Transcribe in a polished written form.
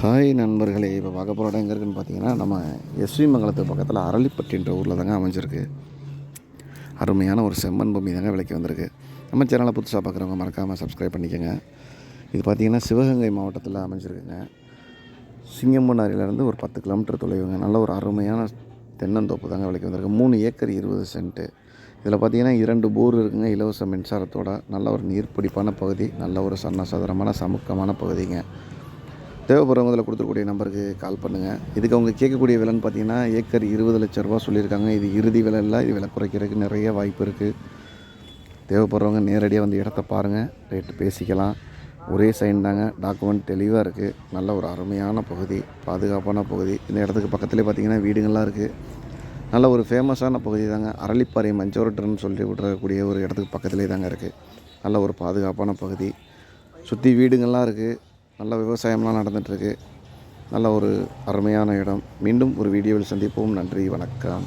Hi நண்பர்களே, இப்போ பார்க்க போகிற இடம் எங்கே இருக்குதுன்னு பார்த்தீங்கன்னா, நம்ம எஸ்வி மங்கலத்துக்கு பக்கத்தில் அரளிப்பட்டின்ற ஊரில் தாங்க அமைஞ்சிருக்கு. அருமையான ஒரு செம்மண் பூமி தாங்க விலைக்கு வந்திருக்கு. நம்ம சேனலை புதுசாக பார்க்குறவங்க மறக்காமல் சப்ஸ்கிரைப் பண்ணிக்கோங்க. இது பார்த்திங்கன்னா சிவகங்கை மாவட்டத்தில் அமைஞ்சிருக்குங்க. சிங்கம்புணரிலேருந்து ஒரு 10 கிலோமீட்டர் தொலைவுங்க. நல்ல ஒரு அருமையான தென்னந்தோப்பு தாங்க விலைக்கு வந்திருக்கு. 3 ஏக்கர் 20 சென்ட்டு. இதில் பார்த்திங்கன்னா 2 போர் இருக்குங்க, இலவச மின்சாரத்தோட. நல்ல ஒரு நீர்ப்பிடிப்பான பகுதி, நல்ல ஒரு சன்னசதுரமான சமுக்கமான பகுதிங்க. தேவைப்படுறவங்க இதில் கொடுத்துருக்கூடிய நம்பருக்கு கால் பண்ணுங்கள். இதுக்கு அவங்க கேட்கக்கூடிய விலைன்னு பார்த்தீங்கன்னா ஏக்கர் 20 லட்ச ரூபா சொல்லியிருக்காங்க. இது இறுதி விலை இல்லை, இது விலை குறைக்கிறதுக்கு நிறைய வாய்ப்பு இருக்குது. தேவைப்படுறவங்க நேரடியாக வந்து இடத்த பாருங்கள், ரேட்டு பேசிக்கலாம். ஒரே சைன் தாங்க, டாக்குமெண்ட் தெளிவாக இருக்குது. நல்ல ஒரு அருமையான பகுதி, பாதுகாப்பான பகுதி. இந்த இடத்துக்கு பக்கத்துலேயே பார்த்திங்கன்னா வீடுங்கள்லாம் இருக்குது. நல்ல ஒரு ஃபேமஸான பகுதி தாங்க. அரளிப்பாறை மஞ்சோரட்டர்னு சொல்லி விட்றக்கூடிய ஒரு இடத்துக்கு பக்கத்துலேயே தாங்க இருக்குது. நல்ல ஒரு பாதுகாப்பான பகுதி, சுற்றி வீடுங்கள்லாம் இருக்குது. நல்ல விவசாயம்லாம் நடந்துகிட்ருக்கு. நல்ல ஒரு அருமையான இடம். மீண்டும் ஒரு வீடியோவில் சந்திப்போம். நன்றி, வணக்கம்.